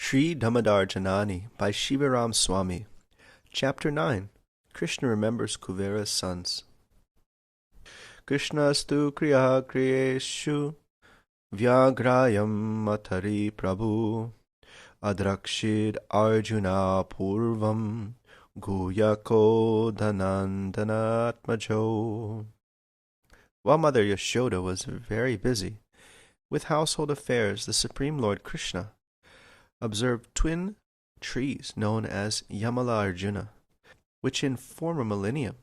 Sri Dāmodara Jananī by Shivaram Swami. Chapter 9. Krishna remembers Kuvera's sons. Krishnastu kriya kriyeshu vyagrayam matari prabhu adrakshid Arjuna purvam guyako dhanandanatmajo. While Mother Yashoda was very busy with household affairs, the Supreme Lord Krishna observed twin trees known as Yamala Arjuna, which in former millennium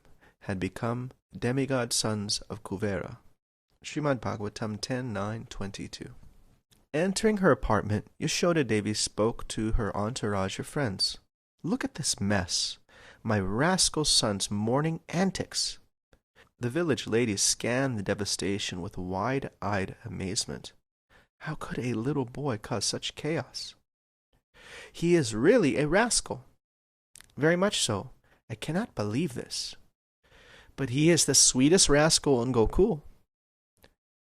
had become demigod sons of Kuvera. Srimad Bhagavatam 10:9-22. Entering her apartment, Yashoda Devi spoke to her entourage of friends. "Look at this mess, my rascal son's morning antics." The village ladies scanned the devastation with wide-eyed amazement. How could a little boy cause such chaos? "He is really a rascal." "Very much so. I cannot believe this." "But he is the sweetest rascal in Gokul,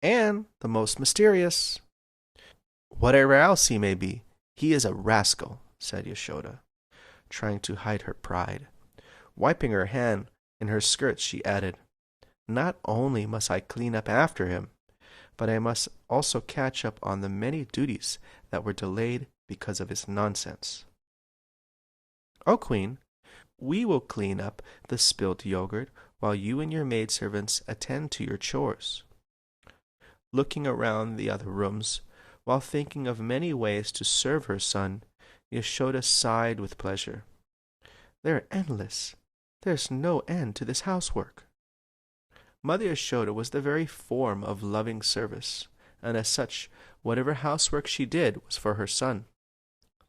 and the most mysterious." "Whatever else he may be, he is a rascal," said Yashoda, trying to hide her pride. Wiping her hand in her skirts, she added, "Not only must I clean up after him, but I must also catch up on the many duties that were delayed because of his nonsense." "O Queen, we will clean up the spilt yogurt while you and your maidservants attend to your chores." Looking around the other rooms, while thinking of many ways to serve her son, Yashoda sighed with pleasure. "They're endless. There's no end to this housework." Mother Yashoda was the very form of loving service, and as such, whatever housework she did was for her son.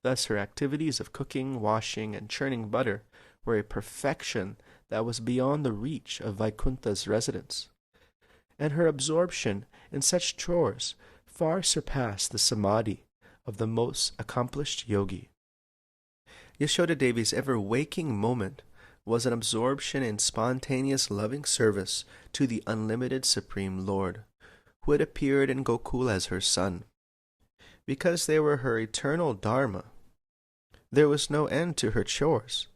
Thus her activities of cooking, washing, and churning butter were a perfection that was beyond the reach of Vaikuntha's residents, and her absorption in such chores far surpassed the samadhi of the most accomplished yogi. Yashoda Devi's ever-waking moment was an absorption in spontaneous loving service to the unlimited Supreme Lord, who had appeared in Gokul as her son. Because they were her eternal dharma, there was no end to her chores.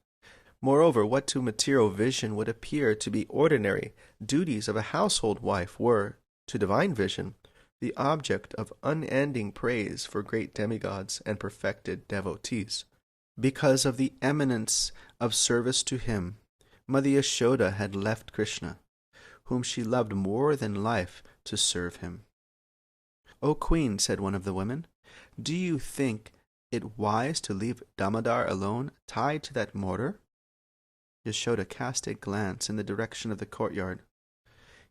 Moreover, what to material vision would appear to be ordinary duties of a household wife were, to divine vision, the object of unending praise for great demigods and perfected devotees. Because of the eminence of service to him, Mother Yashoda had left Krishna, whom she loved more than life, to serve him. "O Queen," said one of the women, "do you think it wise to leave Dāmodara alone, tied to that mortar?" Yashoda cast a glance in the direction of the courtyard.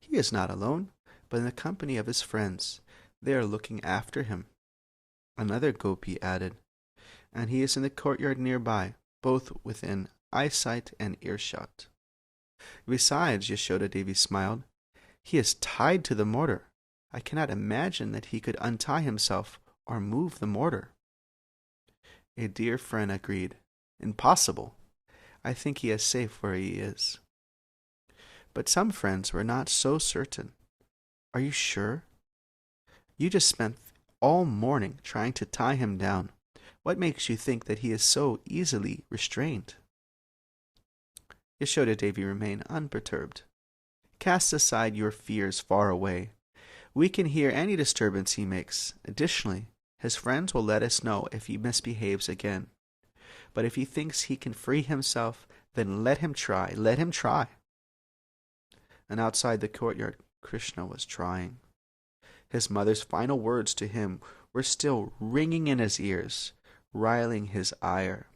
"He is not alone, but in the company of his friends. They are looking after him." Another gopi added, "And he is in the courtyard nearby, both within eyesight and earshot." "Besides," Yashoda Devi smiled, "he is tied to the mortar. I cannot imagine that he could untie himself or move the mortar." A dear friend agreed, "Impossible. I think he is safe where he is." But some friends were not so certain. "Are you sure? You just spent all morning trying to tie him down. What makes you think that he is so easily restrained?" Yashoda Devi remained unperturbed. "Cast aside your fears far away. We can hear any disturbance he makes. Additionally, his friends will let us know if he misbehaves again. But if he thinks he can free himself, then let him try. Let him try." And outside the courtyard, Krishna was trying. His mother's final words to him were still ringing in his ears, riling his ire.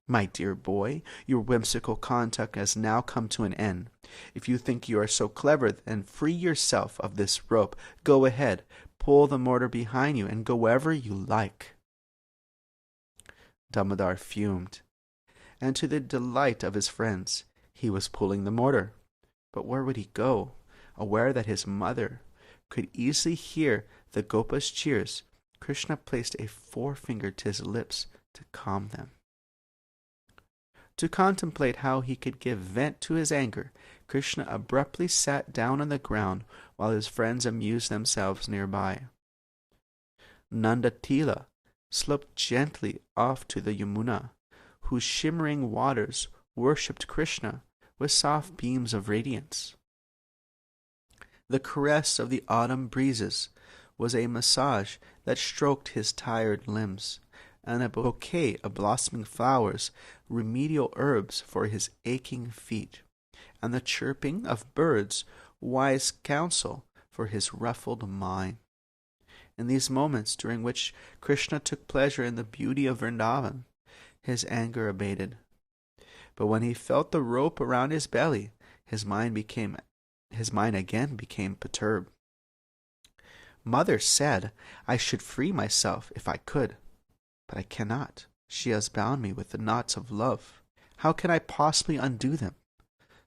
"My dear boy, your whimsical conduct has now come to an end. If you think you are so clever, then free yourself of this rope. Go ahead, pull the mortar behind you, and go wherever you like." Dāmodara fumed, and to the delight of his friends, he was pulling the mortar. But where would he go? Aware that his mother could easily hear the gopas' cheers, Krishna placed a forefinger to his lips to calm them. To contemplate how he could give vent to his anger, Krishna abruptly sat down on the ground while his friends amused themselves nearby. Nandatila sloped gently off to the Yamuna, whose shimmering waters worshipped Krishna with soft beams of radiance. The caress of the autumn breezes was a massage that stroked his tired limbs, and a bouquet of blossoming flowers remedial herbs for his aching feet, and the chirping of birds wise counsel for his ruffled mind. In these moments during which Krishna took pleasure in the beauty of Vrindavan, his anger abated. But when he felt the rope around his belly, his mind again became perturbed. Mother said I should free myself if I could, but I cannot. She has bound me with the knots of love. How can I possibly undo them?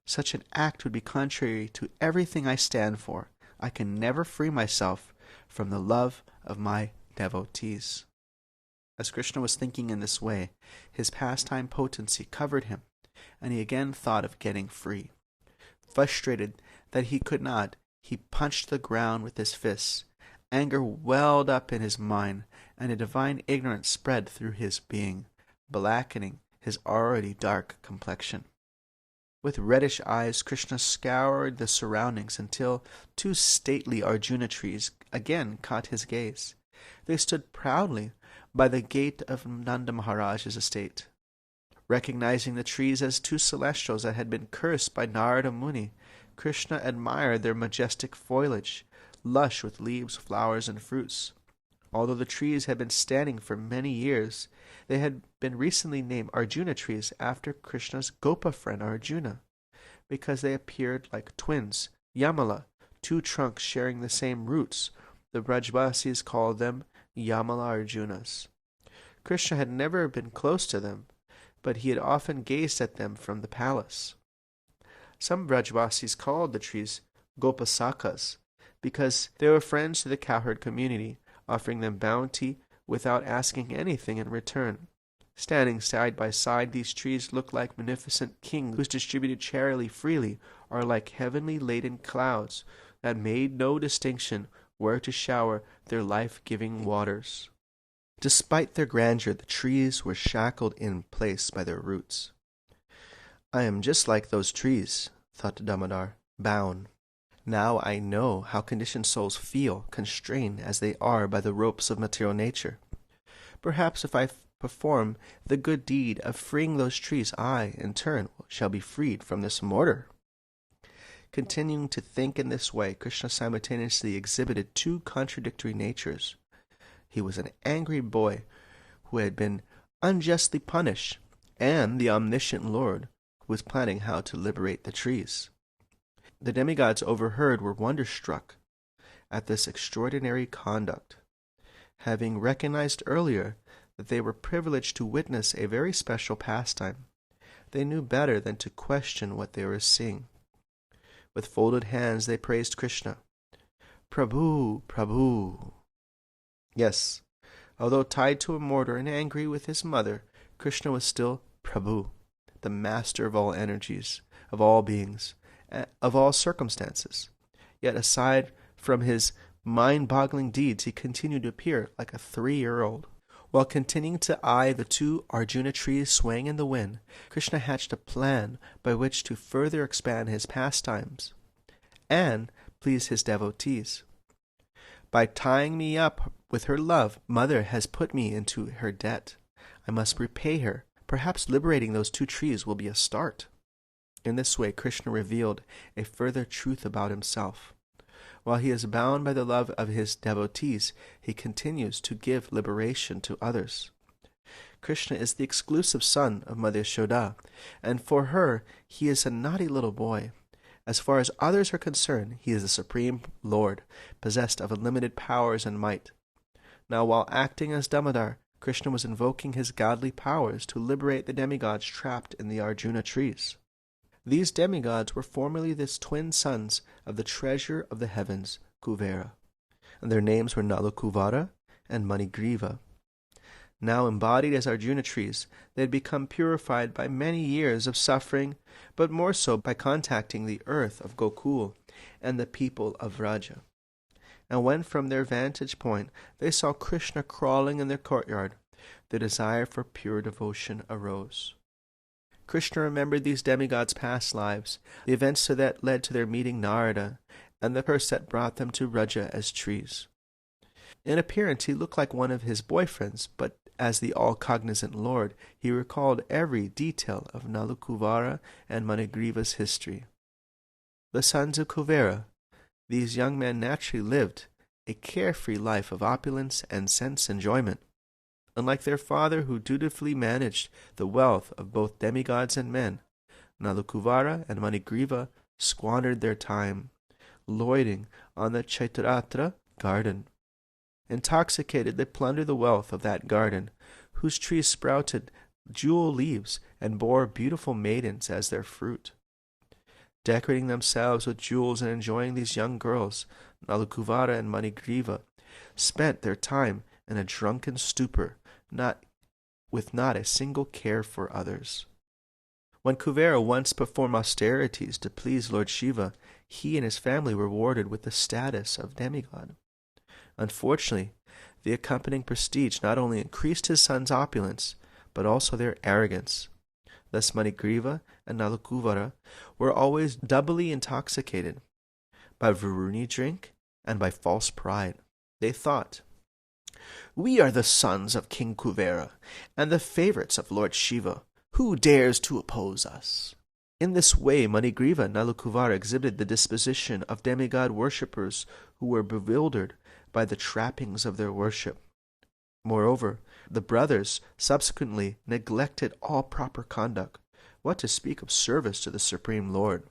Such an act would be contrary to everything I stand for. I can never free myself from the love of my devotees. As Krishna was thinking in this way, his pastime potency covered him, and he again thought of getting free. Frustrated that he could not, he punched the ground with his fists. Anger welled up in his mind, and a divine ignorance spread through his being, blackening his already dark complexion. With reddish eyes, Krishna scoured the surroundings until two stately Arjuna trees again caught his gaze. They stood proudly by the gate of Nanda Maharaj's estate. Recognizing the trees as two celestials that had been cursed by Narada Muni, Krishna admired their majestic foliage, lush with leaves, flowers, and fruits. Although the trees had been standing for many years, they had been recently named Arjuna Trees after Krishna's Gopa friend Arjuna, because they appeared like twins, Yamala, two trunks sharing the same roots. The Brajvasis called them Yamala Arjunas. Krishna had never been close to them, but he had often gazed at them from the palace. Some Brajvasis called the trees Gopasakas, because they were friends to the cowherd community, offering them bounty without asking anything in return. Standing side by side, these trees look like magnificent kings who distributed charity freely, or like heavenly laden clouds that made no distinction where to shower their life-giving waters. Despite their grandeur, the trees were shackled in place by their roots. I am just like those trees, thought Dāmodara, bound. Now I know how conditioned souls feel, constrained as they are by the ropes of material nature. Perhaps if I perform the good deed of freeing those trees, I, in turn, shall be freed from this mortar. Continuing to think in this way, Krishna simultaneously exhibited two contradictory natures. He was an angry boy who had been unjustly punished, and the omniscient Lord who was planning how to liberate the trees. The demigods overheard were wonderstruck at this extraordinary conduct. Having recognized earlier that they were privileged to witness a very special pastime, they knew better than to question what they were seeing. With folded hands they praised Krishna. Prabhu, Prabhu. Yes, although tied to a mortar and angry with his mother, Krishna was still Prabhu, the master of all energies, of all beings, of all circumstances. Yet aside from his mind-boggling deeds, he continued to appear like a 3-year-old. While continuing to eye the two Arjuna trees swaying in the wind, Krishna hatched a plan by which to further expand his pastimes and please his devotees. By tying me up with her love, Mother has put me into her debt. I must repay her. Perhaps liberating those two trees will be a start. In this way, Krishna revealed a further truth about himself. While he is bound by the love of his devotees, he continues to give liberation to others. Krishna is the exclusive son of Mother Yashoda, and for her he is a naughty little boy. As far as others are concerned, he is the supreme Lord, possessed of unlimited powers and might. Now, while acting as Dāmodara, Krishna was invoking his godly powers to liberate the demigods trapped in the Arjuna trees. These demigods were formerly the twin sons of the treasure of the heavens, Kuvera, and their names were Kuvera and Manigriva. Now embodied as Arjuna trees, they had become purified by many years of suffering, but more so by contacting the earth of Gokul and the people of Vraja. And when from their vantage point they saw Krishna crawling in their courtyard, the desire for pure devotion arose. Krishna remembered these demigods' past lives, the events that led to their meeting Narada, and the curse that brought them to Vraja as trees. In appearance he looked like one of his boyfriends, but as the all-cognizant Lord, he recalled every detail of Kūvera and Manigriva's history. The Sons of Kuvera, these young men naturally lived a carefree life of opulence and sense enjoyment. Unlike their father, who dutifully managed the wealth of both demigods and men, Kūvera and Manigriva squandered their time, loitering on the Chaitratra garden. Intoxicated, they plundered the wealth of that garden, whose trees sprouted jewel leaves and bore beautiful maidens as their fruit. Decorating themselves with jewels and enjoying these young girls, Kūvera and Manigriva spent their time in a drunken stupor, with not a single care for others. When Kuvera once performed austerities to please Lord Shiva, he and his family were rewarded with the status of demigod. Unfortunately, the accompanying prestige not only increased his sons' opulence, but also their arrogance. Thus Manigriva and Kūvera were always doubly intoxicated, by Varuni drink and by false pride. They thought, "We are the sons of King Kuvera, and the favorites of Lord Shiva. Who dares to oppose us?" In this way, Manigriva and Kūvera exhibited the disposition of demigod worshippers who were bewildered by the trappings of their worship. Moreover, the brothers subsequently neglected all proper conduct, what to speak of service to the Supreme Lord.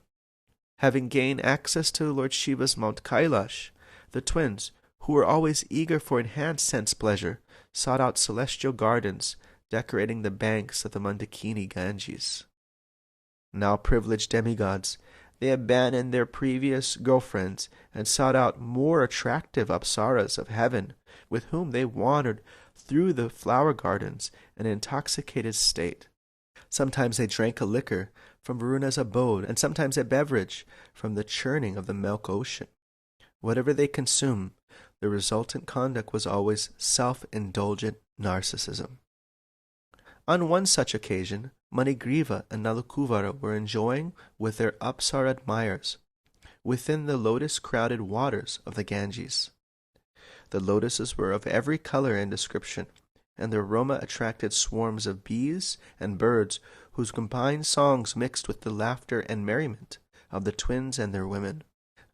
Having gained access to Lord Shiva's Mount Kailash, the twins, who were always eager for enhanced sense pleasure, sought out celestial gardens, decorating the banks of the Mandakini Ganges. Now privileged demigods, they abandoned their previous girlfriends and sought out more attractive apsaras of heaven, with whom they wandered through the flower gardens in an intoxicated state. Sometimes they drank a liquor from Varuna's abode, and sometimes a beverage from the churning of the milk ocean. Whatever they consumed, the resultant conduct was always self-indulgent narcissism. On one such occasion, Manigriva and Kūvera were enjoying with their apsara admirers within the lotus-crowded waters of the Ganges. The lotuses were of every color and description, and their aroma attracted swarms of bees and birds whose combined songs mixed with the laughter and merriment of the twins and their women.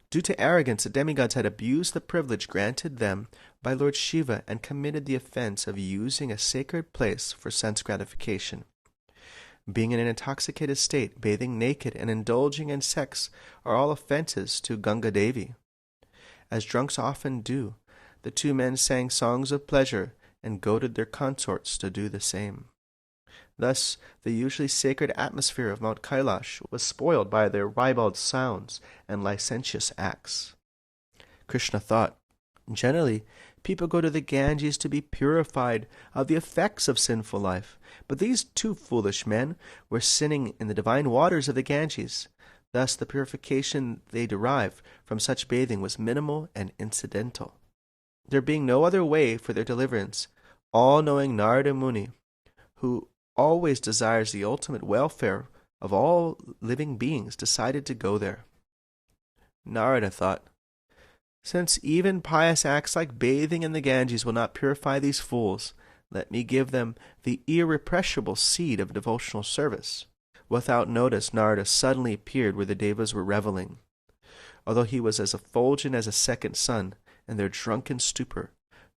Due to arrogance, the demigods had abused the privilege granted them by Lord Shiva and committed the offense of using a sacred place for sense gratification. Being in an intoxicated state, bathing naked, and indulging in sex are all offenses to Ganga Devi. As drunks often do, the two men sang songs of pleasure and goaded their consorts to do the same. Thus, the usually sacred atmosphere of Mount Kailash was spoiled by their ribald sounds and licentious acts. Krishna thought, generally, people go to the Ganges to be purified of the effects of sinful life, but these two foolish men were sinning in the divine waters of the Ganges. Thus, the purification they derived from such bathing was minimal and incidental. There being no other way for their deliverance, all-knowing Narada Muni, who always desires the ultimate welfare of all living beings, decided to go there. Narada thought, since even pious acts like bathing in the Ganges will not purify these fools, let me give them the irrepressible seed of devotional service. Without notice, Narada suddenly appeared where the Devas were reveling. Although he was as effulgent as a second sun, in their drunken stupor,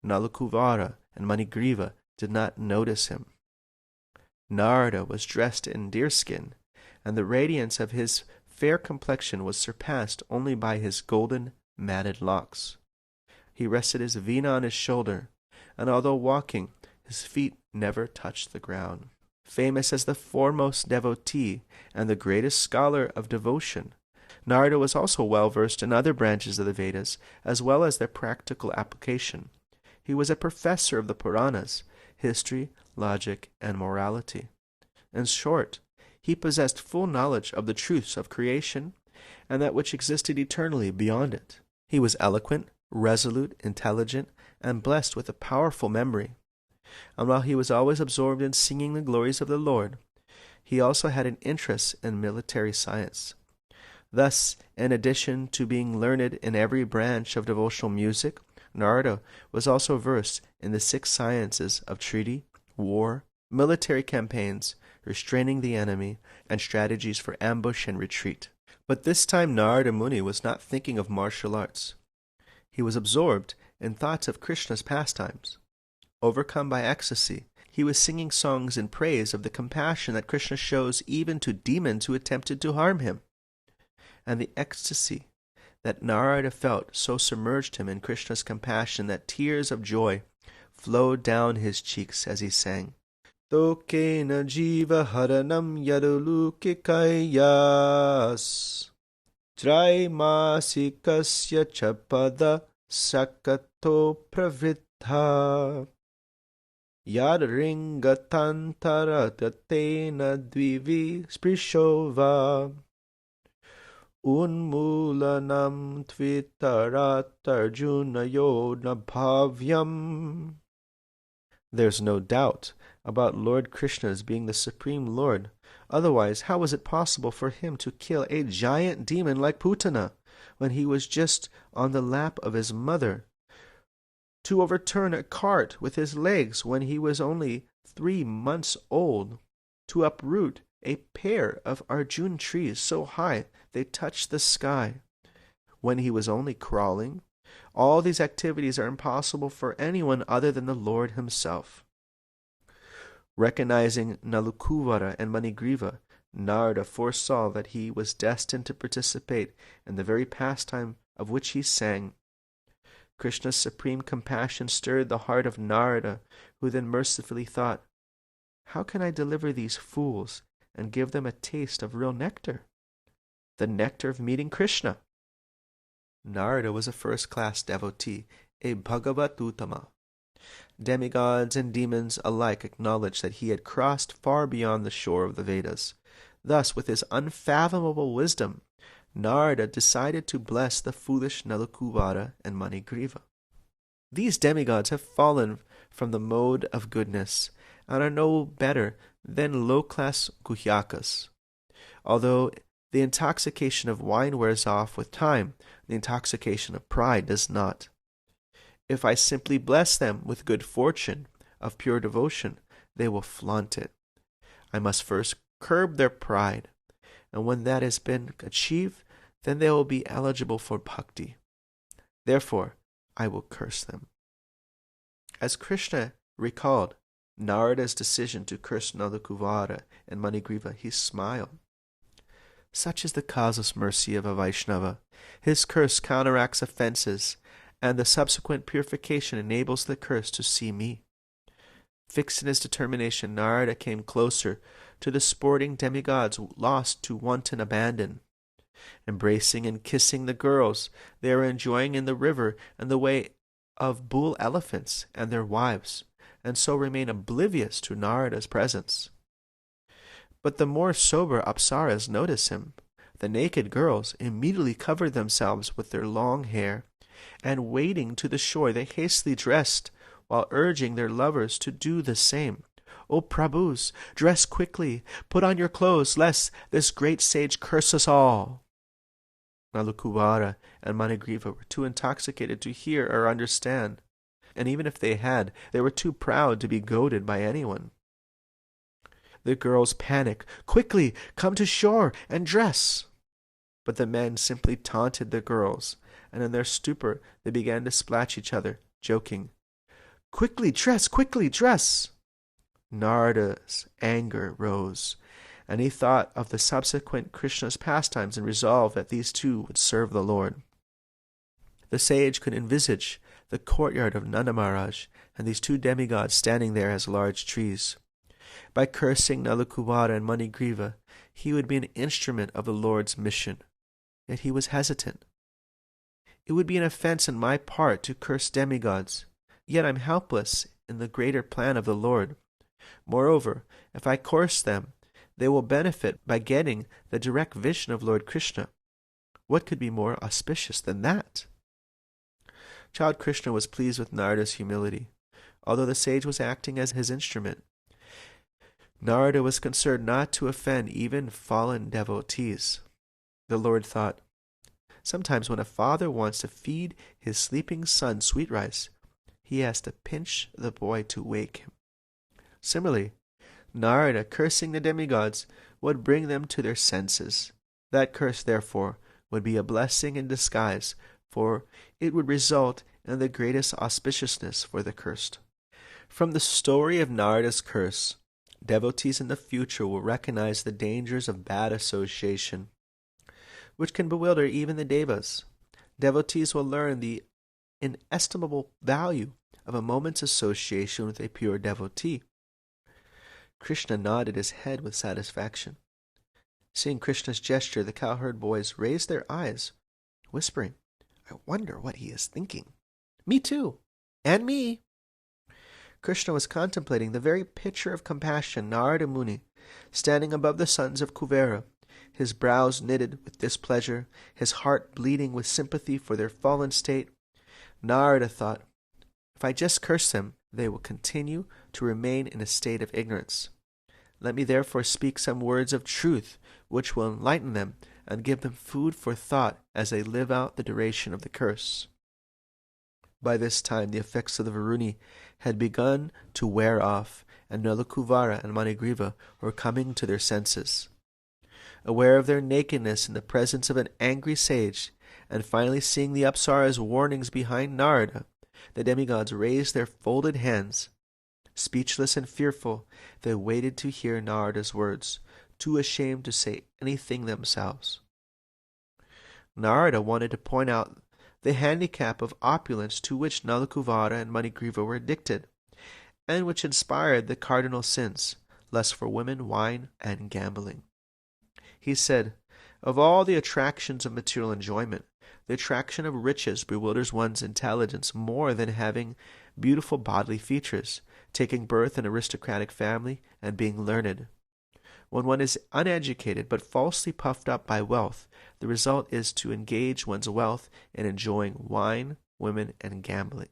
Kūvera and Manigriva did not notice him. Narada was dressed in deerskin, and the radiance of his fair complexion was surpassed only by his golden, matted locks. He rested his veena on his shoulder, and although walking, his feet never touched the ground. Famous as the foremost devotee and the greatest scholar of devotion, Narada was also well versed in other branches of the Vedas, as well as their practical application. He was a professor of the Puranas, history, logic, and morality. In short, he possessed full knowledge of the truths of creation and that which existed eternally beyond it. He was eloquent, resolute, intelligent, and blessed with a powerful memory. and while he was always absorbed in singing the glories of the Lord, he also had an interest in military science. Thus, in addition to being learned in every branch of devotional music, Narada was also versed in the 6 sciences of treaty, war, military campaigns, restraining the enemy, and strategies for ambush and retreat. But this time Narada Muni was not thinking of martial arts. He was absorbed in thoughts of Krishna's pastimes. Overcome by ecstasy, he was singing songs in praise of the compassion that Krishna shows even to demons who attempted to harm him. And the ecstasy that Narada felt so submerged him in Krishna's compassion that tears of joy flowed down his cheeks as he sang. Tokena jiva haranam yadulukikayas Traimasikasya chapada sakato pravriddha Yadringatantaratena dvivi sprishova Unmulanam tvitarat Arjuna bhavyam. There's no doubt about Lord Krishna's being the Supreme Lord. Otherwise, how was it possible for him to kill a giant demon like Putana when he was just on the lap of his mother? To overturn a cart with his legs when he was only 3 months old? To uproot a pair of Arjuna trees so high they touched the sky when he was only crawling? All these activities are impossible for anyone other than the Lord himself. Recognizing Nalukuvara and Manigriva, Narada foresaw that he was destined to participate in the very pastime of which he sang. Krishna's supreme compassion stirred the heart of Narada, who then mercifully thought, "How can I deliver these fools and give them a taste of real nectar? The nectar of meeting Krishna." Narada was a first-class devotee, a Bhagavatutama. Demigods and demons alike acknowledged that he had crossed far beyond the shore of the Vedas. Thus, with his unfathomable wisdom, Narada decided to bless the foolish Nalukuvara and Manigriva. These demigods have fallen from the mode of goodness and are no better than low-class guhyakas. Although the intoxication of wine wears off with time, the intoxication of pride does not. If I simply bless them with good fortune of pure devotion, they will flaunt it. I must first curb their pride, and when that has been achieved, then they will be eligible for bhakti. Therefore, I will curse them. As Krishna recalled Narada's decision to curse Nalukuvara and Manigriva, he smiled. Such is the causeless mercy of a Vaishnava. His curse counteracts offenses, and the subsequent purification enables the curse to see me. Fixed in his determination, Narada came closer to the sporting demigods lost to wanton abandon. Embracing and kissing the girls they are enjoying in the river and the way of bull elephants and their wives, and so remain oblivious to Narada's presence. But the more sober apsaras notice him. The naked girls immediately cover themselves with their long hair, and wading to the shore they hastily dressed, while urging their lovers to do the same. "O Prabhus, dress quickly, put on your clothes, lest this great sage curse us all." Nalukuvara and Manigriva were too intoxicated to hear or understand, and even if they had, they were too proud to be goaded by anyone. The girls panic, "Quickly, come to shore and dress." But the men simply taunted the girls, and in their stupor they began to splash each other, joking, quickly dress." Narada's anger rose, and he thought of the subsequent Krishna's pastimes and resolved that these two would serve the Lord. The sage could envisage the courtyard of Nanda Maharaj and these two demigods standing there as large trees. By cursing Nalukuvara and Manigriva, he would be an instrument of the Lord's mission. Yet he was hesitant. It would be an offense on my part to curse demigods, yet I'm helpless in the greater plan of the Lord. Moreover, if I curse them, they will benefit by getting the direct vision of Lord Krishna. What could be more auspicious than that? Child Krishna was pleased with Narada's humility. although the sage was acting as his instrument. Narada was concerned not to offend even fallen devotees. The Lord thought, sometimes when a father wants to feed his sleeping son sweet rice, he has to pinch the boy to wake him. Similarly, Narada, cursing the demigods, would bring them to their senses. That curse, therefore, would be a blessing in disguise, for it would result in the greatest auspiciousness for the cursed. From the story of Narada's curse, devotees in the future will recognize the dangers of bad association, which can bewilder even the devas. Devotees will learn the inestimable value of a moment's association with a pure devotee. Krishna nodded his head with satisfaction. Seeing Krishna's gesture, the cowherd boys raised their eyes, whispering, I wonder what he is thinking. Me too. And me. Krishna was contemplating the very picture of compassion, Narada Muni, standing above the Sons of Kuvera, his brows knitted with displeasure, his heart bleeding with sympathy for their fallen state. Narada thought, if I just curse them, they will continue to remain in a state of ignorance. Let me therefore speak some words of truth, which will enlighten them and give them food for thought as they live out the duration of the curse. By this time the effects of the Varuni had begun to wear off, and Nalakuvara and Manigriva were coming to their senses. Aware of their nakedness in the presence of an angry sage, and finally seeing the Apsara's warnings behind Narada, the demigods raised their folded hands. Speechless and fearful, they waited to hear Narada's words, too ashamed to say anything themselves. Narada wanted to point out the handicap of opulence to which Nalakuvara and Manigriva were addicted, and which inspired the cardinal sins, lust for women, wine, and gambling. He said, of all the attractions of material enjoyment, the attraction of riches bewilders one's intelligence more than having beautiful bodily features, taking birth in an aristocratic family, and being learned. When one is uneducated but falsely puffed up by wealth, the result is to engage one's wealth in enjoying wine, women, and gambling.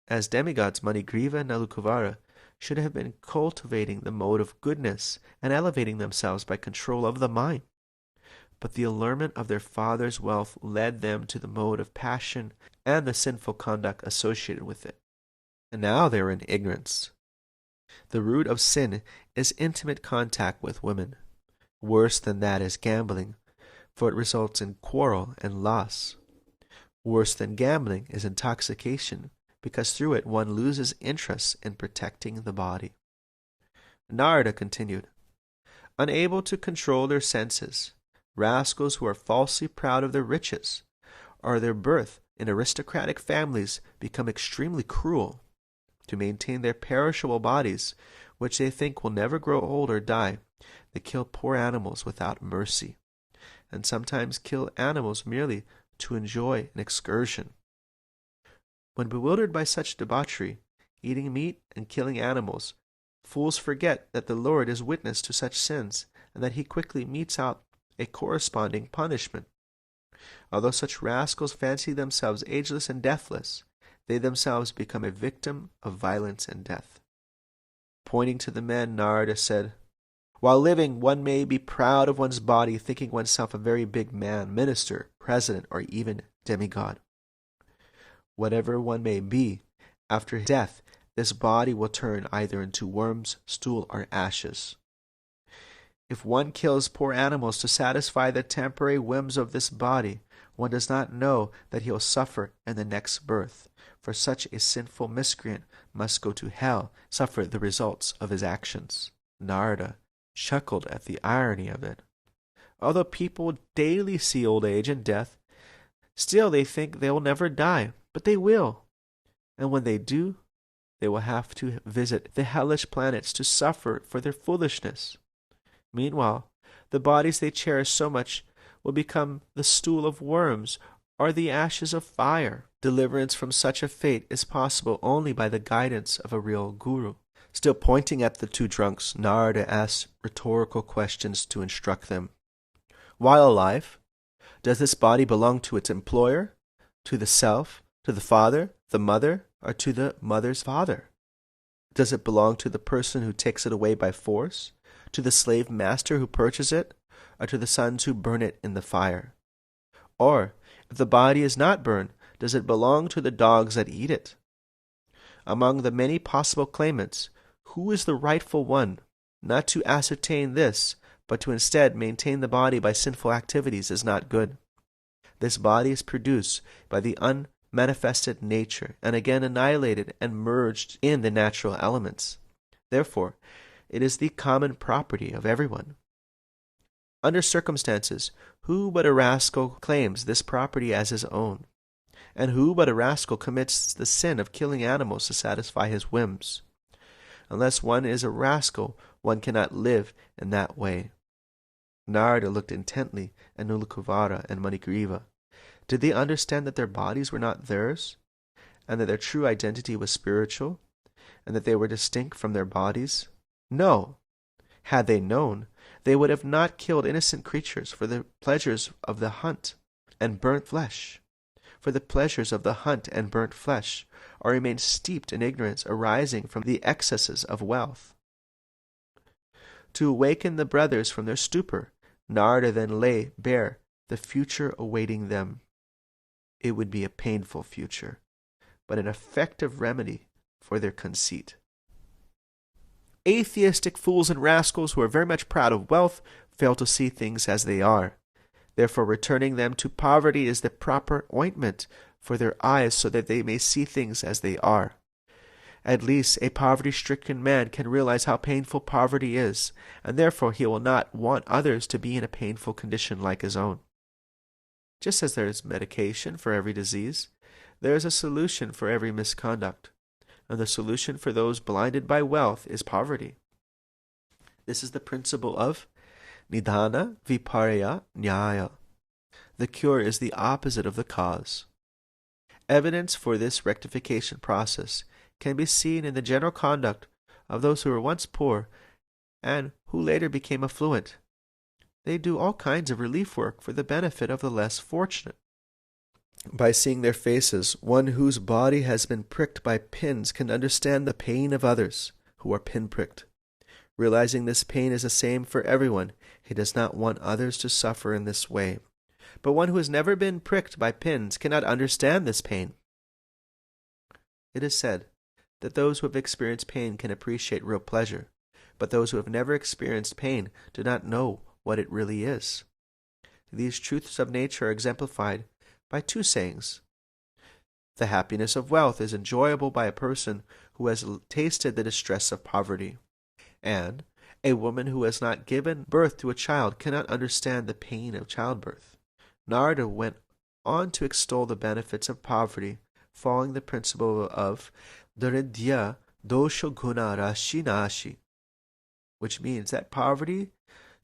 As demigods, Manigriva and Nalakuvara should have been cultivating the mode of goodness and elevating themselves by control of the mind. But the allurement of their father's wealth led them to the mode of passion and the sinful conduct associated with it. And now they were in ignorance. The root of sin is intimate contact with women. Worse than that is gambling, for it results in quarrel and loss. Worse than gambling is intoxication, because through it one loses interest in protecting the body. Narada continued, unable to control their senses, rascals who are falsely proud of their riches, or their birth in aristocratic families, become extremely cruel. To maintain their perishable bodies, which they think will never grow old or die, they kill poor animals without mercy, and sometimes kill animals merely to enjoy an excursion. When bewildered by such debauchery, eating meat and killing animals, fools forget that the Lord is witness to such sins, and that he quickly metes out a corresponding punishment. Although such rascals fancy themselves ageless and deathless, they themselves become a victim of violence and death. Pointing to the men, Narada said, while living, one may be proud of one's body, thinking oneself a very big man, minister, president, or even demigod. Whatever one may be, after death, this body will turn either into worms, stool, or ashes. If one kills poor animals to satisfy the temporary whims of this body, one does not know that he will suffer in the next birth, for such a sinful miscreant must go to hell, suffer the results of his actions. Narada chuckled at the irony of it. Although people daily see old age and death, still they think they will never die, but they will. And when they do, they will have to visit the hellish planets to suffer for their foolishness. Meanwhile, the bodies they cherish so much will become the stool of worms or the ashes of fire. Deliverance from such a fate is possible only by the guidance of a real guru. Still pointing at the two drunks, Narada asked rhetorical questions to instruct them. While alive, does this body belong to its employer, to the self, to the father, the mother, or to the mother's father? Does it belong to the person who takes it away by force, to the slave master who purchases it, or to the sons who burn it in the fire? Or, if the body is not burned, does it belong to the dogs that eat it? Among the many possible claimants, who is the rightful one? Not to ascertain this, but to instead maintain the body by sinful activities is not good. This body is produced by the unmanifested nature, and again annihilated and merged in the natural elements. Therefore, it is the common property of everyone. Under circumstances, who but a rascal claims this property as his own? And who but a rascal commits the sin of killing animals to satisfy his whims? Unless one is a rascal, one cannot live in that way. Narada looked intently at Kuvera and Manigriva. Did they understand that their bodies were not theirs, and that their true identity was spiritual, and that they were distinct from their bodies? No! Had they known, they would have not killed innocent creatures for the pleasures of the hunt and burnt flesh. For the pleasures of the hunt and burnt flesh, or remained steeped in ignorance arising from the excesses of wealth. To awaken the brothers from their stupor, Narada then lay bare the future awaiting them. It would be a painful future, but an effective remedy for their conceit. Atheistic fools and rascals who are very much proud of wealth fail to see things as they are. Therefore, returning them to poverty is the proper ointment for their eyes, so that they may see things as they are. At least a poverty-stricken man can realize how painful poverty is, and therefore he will not want others to be in a painful condition like his own. Just as there is medication for every disease, there is a solution for every misconduct, and the solution for those blinded by wealth is poverty. This is the principle of Nidana Viparya Nyaya. The cure is the opposite of the cause. Evidence for this rectification process can be seen in the general conduct of those who were once poor and who later became affluent. They do all kinds of relief work for the benefit of the less fortunate. By seeing their faces, one whose body has been pricked by pins can understand the pain of others who are pin-pricked. Realizing this pain is the same for everyone, he does not want others to suffer in this way. But one who has never been pricked by pins cannot understand this pain. It is said that those who have experienced pain can appreciate real pleasure, but those who have never experienced pain do not know what it really is. These truths of nature are exemplified by two sayings. The happiness of wealth is enjoyable by a person who has tasted the distress of poverty, and a woman who has not given birth to a child cannot understand the pain of childbirth. Narada went on to extol the benefits of poverty, following the principle of Daridya Dosha Guna Rashi Nashi, which means that poverty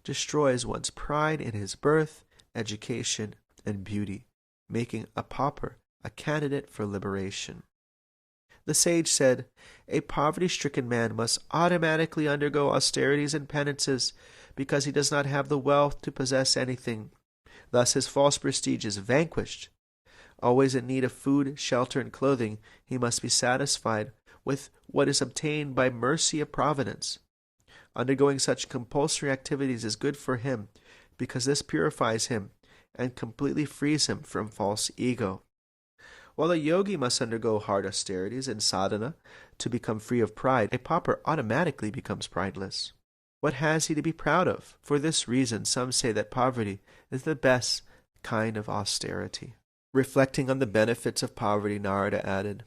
destroys one's pride in his birth, education, and beauty, making a pauper a candidate for liberation. The sage said, a poverty-stricken man must automatically undergo austerities and penances because he does not have the wealth to possess anything. Thus his false prestige is vanquished. Always in need of food, shelter, and clothing, he must be satisfied with what is obtained by mercy of providence. Undergoing such compulsory activities is good for him, because this purifies him and completely frees him from false ego. While a yogi must undergo hard austerities and sadhana to become free of pride, a pauper automatically becomes prideless. What has he to be proud of? For this reason, some say that poverty is the best kind of austerity. Reflecting on the benefits of poverty, Narada added,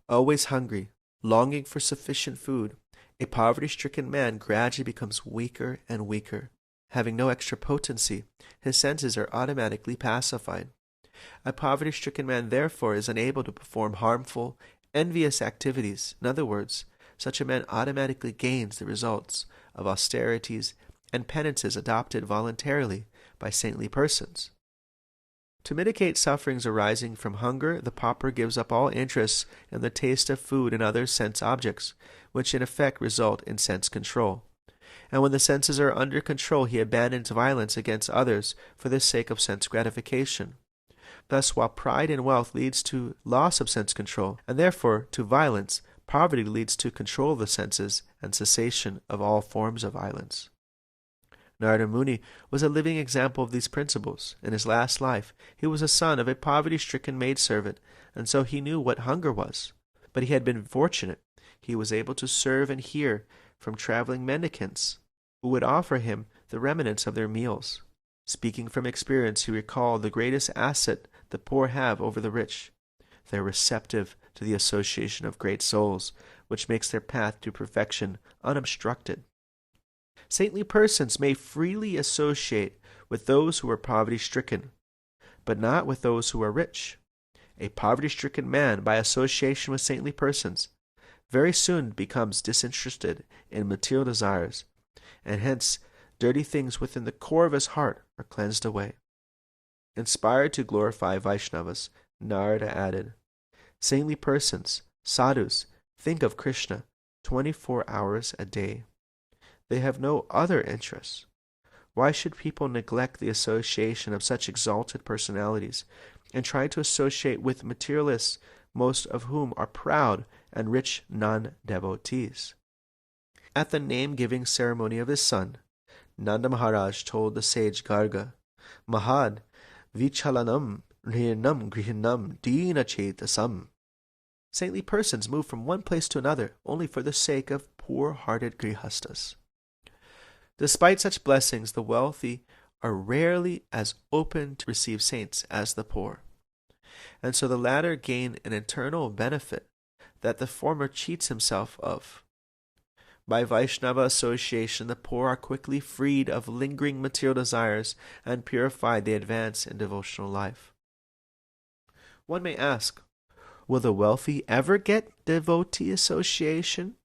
always hungry, longing for sufficient food, a poverty-stricken man gradually becomes weaker and weaker. Having no extra potency, his senses are automatically pacified. A poverty-stricken man therefore is unable to perform harmful, envious activities. In other words, such a man automatically gains the results of austerities and penances adopted voluntarily by saintly persons. To mitigate sufferings arising from hunger, the pauper gives up all interest in the taste of food and other sense objects, which in effect result in sense control. And when the senses are under control, he abandons violence against others for the sake of sense gratification. Thus, while pride in wealth leads to loss of sense control, and therefore to violence, poverty leads to control of the senses and cessation of all forms of violence. Narada Muni was a living example of these principles. In his last life, he was a son of a poverty-stricken maidservant, and so he knew what hunger was. But he had been fortunate. He was able to serve and hear from traveling mendicants who would offer him the remnants of their meals. Speaking from experience, he recalled the greatest asset the poor have over the rich. They are receptive to the association of great souls, which makes their path to perfection unobstructed. Saintly persons may freely associate with those who are poverty-stricken, but not with those who are rich. A poverty-stricken man, by association with saintly persons, very soon becomes disinterested in material desires, and hence dirty things within the core of his heart are cleansed away. Inspired to glorify Vaishnavas, Narada added, "Saintly persons, sadhus, think of Krishna 24 hours a day. They have no other interests. Why should people neglect the association of such exalted personalities and try to associate with materialists, most of whom are proud and rich non-devotees?" At the name-giving ceremony of his son, Nanda Maharaj told the sage Garga, "Mahad vichalanam nirnam grihinam dina chetasam." Saintly persons move from one place to another only for the sake of poor-hearted grihastas. Despite such blessings, the wealthy are rarely as open to receive saints as the poor, and so the latter gain an internal benefit that the former cheats himself of. By Vaishnava association, the poor are quickly freed of lingering material desires, and purified they advance in devotional life. One may ask, will the wealthy ever get devotee association?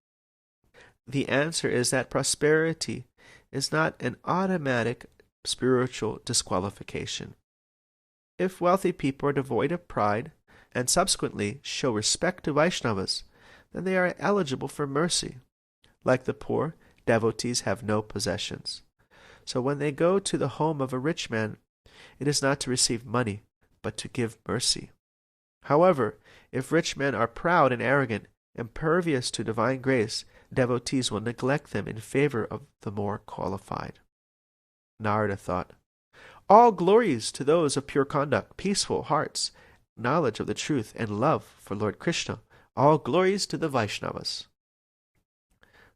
The answer is that prosperity is not an automatic spiritual disqualification. If wealthy people are devoid of pride and subsequently show respect to Vaishnavas, then they are eligible for mercy. Like the poor, devotees have no possessions. So when they go to the home of a rich man, it is not to receive money, but to give mercy. However, if rich men are proud and arrogant, impervious to divine grace, devotees will neglect them in favor of the more qualified. Narada thought, all glories to those of pure conduct, peaceful hearts, knowledge of the truth, and love for Lord Krishna. All glories to the Vaishnavas.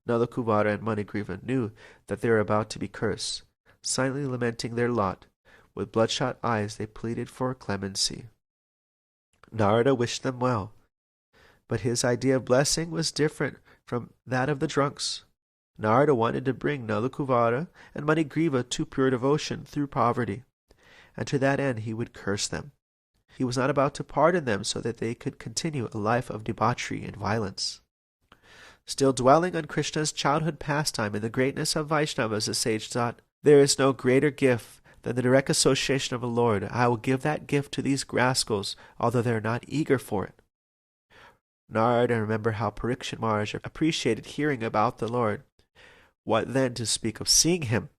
Nanda Kuvera and Manigriva knew that they were about to be cursed. Silently lamenting their lot, with bloodshot eyes they pleaded for clemency. Narada wished them well, but his idea of blessing was different from that of the drunks. Narada wanted to bring Nanda Kuvera and Manigriva to pure devotion through poverty, and to that end he would curse them. He was not about to pardon them so that they could continue a life of debauchery and violence. Still dwelling on Krishna's childhood pastime and the greatness of Vaishnavas, the sage thought, there is no greater gift than the direct association of the Lord. I will give that gift to these rascals, although they are not eager for it. Narada remembered how Parikshit Maharaj appreciated hearing about the Lord. What then to speak of seeing him?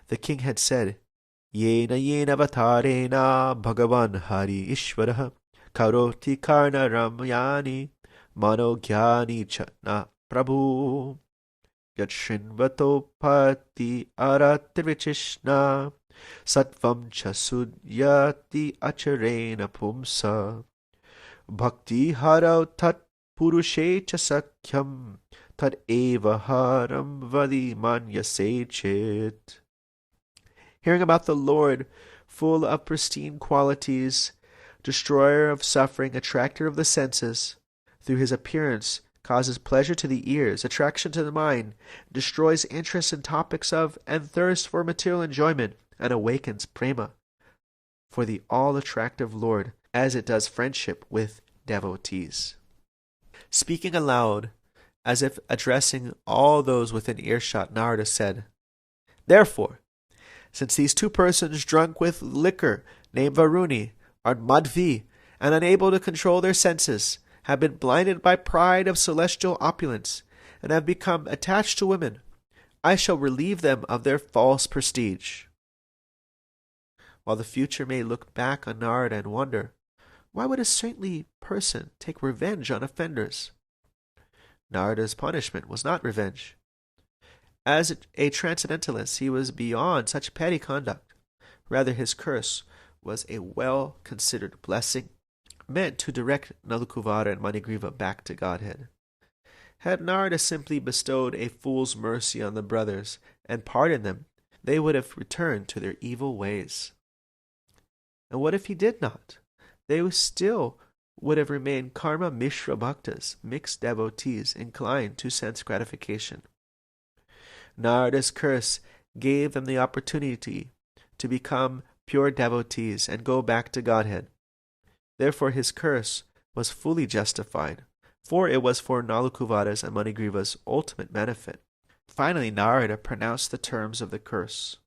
The king had said, Yena yena avatarena bhagavan hari ishvaraha karoti karna ramyani mano gyani chatna prabhu yachrinvato pati aratrivichishna sattvam chasudyati acharena pumsa bhakti harau tat purushe chasakyam tat eva haram vadi manyase chit. Hearing about the Lord, full of pristine qualities, destroyer of suffering, attractor of the senses, through his appearance causes pleasure to the ears, attraction to the mind, destroys interest in topics of and thirst for material enjoyment, and awakens prema for the all-attractive Lord, as it does friendship with devotees. Speaking aloud, as if addressing all those within earshot, Narada said, Therefore, since these two persons drunk with liquor, named Varuni, are madhvi, and unable to control their senses, have been blinded by pride of celestial opulence, and have become attached to women, I shall relieve them of their false prestige. while the future may look back on Narada and wonder, why would a saintly person take revenge on offenders? Narada's punishment was not revenge. As a transcendentalist, he was beyond such petty conduct. Rather, his curse was a well-considered blessing meant to direct Nalakuvara and Manigriva back to Godhead. Had Narada simply bestowed a fool's mercy on the brothers and pardoned them, they would have returned to their evil ways. And what if he did not? They still would have remained karma mishra bhaktas, mixed devotees inclined to sense gratification. Narada's curse gave them the opportunity to become pure devotees and go back to Godhead. Therefore his curse was fully justified, for it was for Nalakuvara's and Manigriva's ultimate benefit. Finally, Narada pronounced the terms of the curse.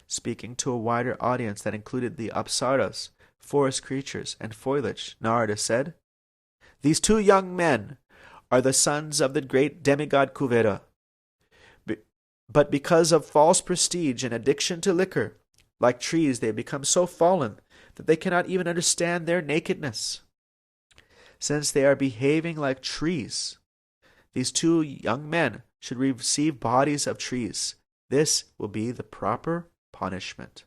Speaking to a wider audience that included the apsaras, forest creatures, and foliage, Narada said, "These two young men are the sons of the great demigod Kuvera. But because of false prestige and addiction to liquor, like trees they have become so fallen that they cannot even understand their nakedness. Since they are behaving like trees, these two young men should receive bodies of trees. This will be the proper punishment.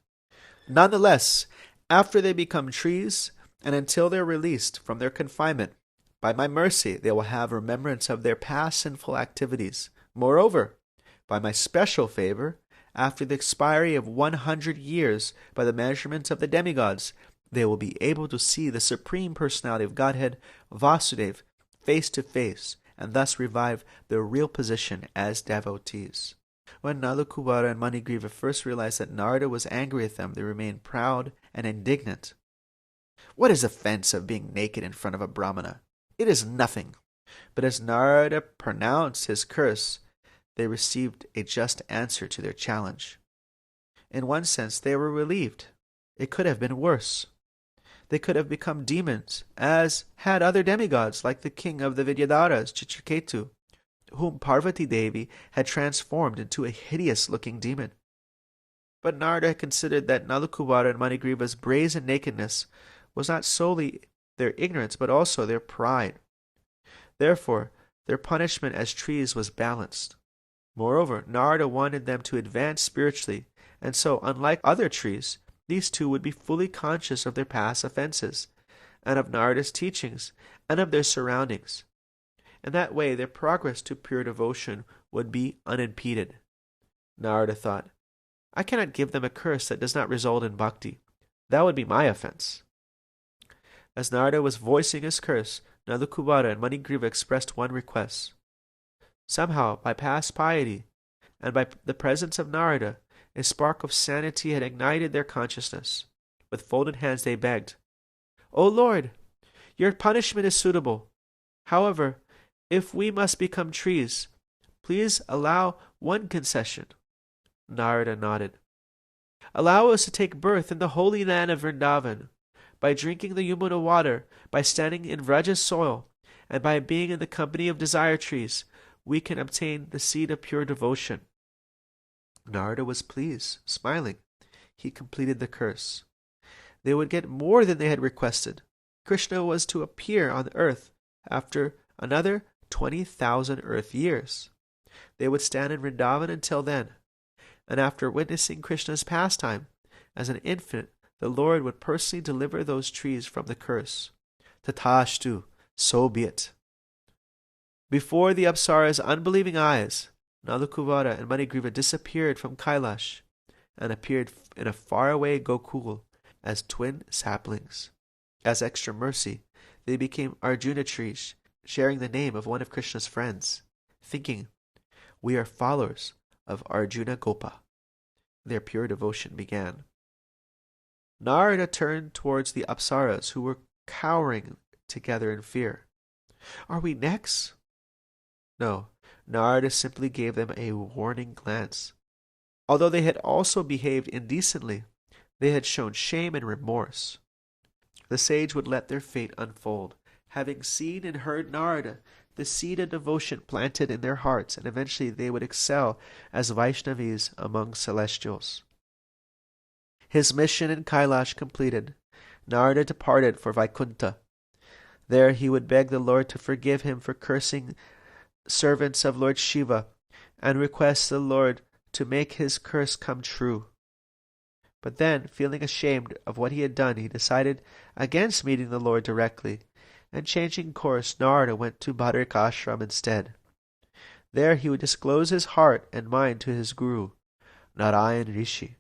Nonetheless, after they become trees, and until they are released from their confinement, by my mercy they will have remembrance of their past sinful activities. Moreover, by my special favor, after the expiry of 100 years by the measurements of the demigods, they will be able to see the Supreme Personality of Godhead, Vasudeva, face to face, and thus revive their real position as devotees." When Nalakuvara and Manigriva first realized that Narada was angry with them, they remained proud and indignant. "What is the offense of being naked in front of a Brahmana? It is nothing." But as Narada pronounced his curse, they received a just answer to their challenge. In one sense, they were relieved. It could have been worse. They could have become demons, as had other demigods, like the king of the Vidyadharas, Chitraketu, whom Parvati Devi had transformed into a hideous-looking demon. But Narada considered that Nalakuvara and Manigriva's brazen nakedness was not solely their ignorance, but also their pride. Therefore, their punishment as trees was balanced. Moreover, Narada wanted them to advance spiritually, and so, unlike other trees, these two would be fully conscious of their past offenses, and of Narada's teachings, and of their surroundings. In that way, their progress to pure devotion would be unimpeded. Narada thought, I cannot give them a curse that does not result in bhakti. That would be my offense. As Narada was voicing his curse, Nalakuvara and Manigriva expressed one request. Somehow, by past piety, and by the presence of Narada, a spark of sanity had ignited their consciousness. With folded hands they begged, O Lord, your punishment is suitable. However, if we must become trees, please allow one concession. Narada nodded. Allow us to take birth in the holy land of Vrindavan, by drinking the Yamuna water, by standing in Vraja's soil, and by being in the company of desire trees, we can obtain the seed of pure devotion. Narada was pleased, smiling. He completed the curse. They would get more than they had requested. Krishna was to appear on earth after another 20,000 earth years. They would stand in Vrindavan until then, and after witnessing Krishna's pastime, as an infant, the Lord would personally deliver those trees from the curse. Tatashtu, so be it. Before the Apsara's unbelieving eyes, Nalakuvara and Manigriva disappeared from Kailash and appeared in a faraway Gokul as twin saplings. As extra mercy, they became Arjuna Trees, sharing the name of one of Krishna's friends, thinking, we are followers of Arjuna Gopa. Their pure devotion began. Narada turned towards the Apsaras, who were cowering together in fear. Are we next? No, Narada simply gave them a warning glance. Although they had also behaved indecently, they had shown shame and remorse. The sage would let their fate unfold, having seen and heard Narada, the seed of devotion planted in their hearts, and eventually they would excel as Vaishnavis among celestials. His mission in Kailash completed, Narada departed for Vaikuntha. There he would beg the Lord to forgive him for cursing servants of Lord Shiva, and request the Lord to make his curse come true. But then, feeling ashamed of what he had done, he decided against meeting the Lord directly, and changing course, Narada went to Badarikashram instead. There he would disclose his heart and mind to his guru, Narayan Rishi.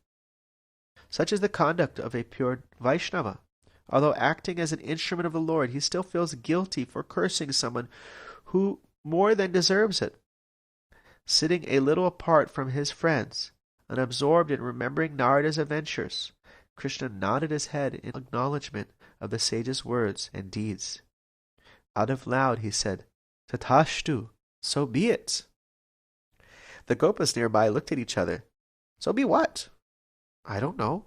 Such is the conduct of a pure Vaishnava. Although acting as an instrument of the Lord, he still feels guilty for cursing someone who more than deserves it. Sitting a little apart from his friends, and absorbed in remembering Narada's adventures, Krishna nodded his head in acknowledgement of the sage's words and deeds. Out of loud he said, "Tathashtu, so be it." The gopas nearby looked at each other. "So be what?" "I don't know."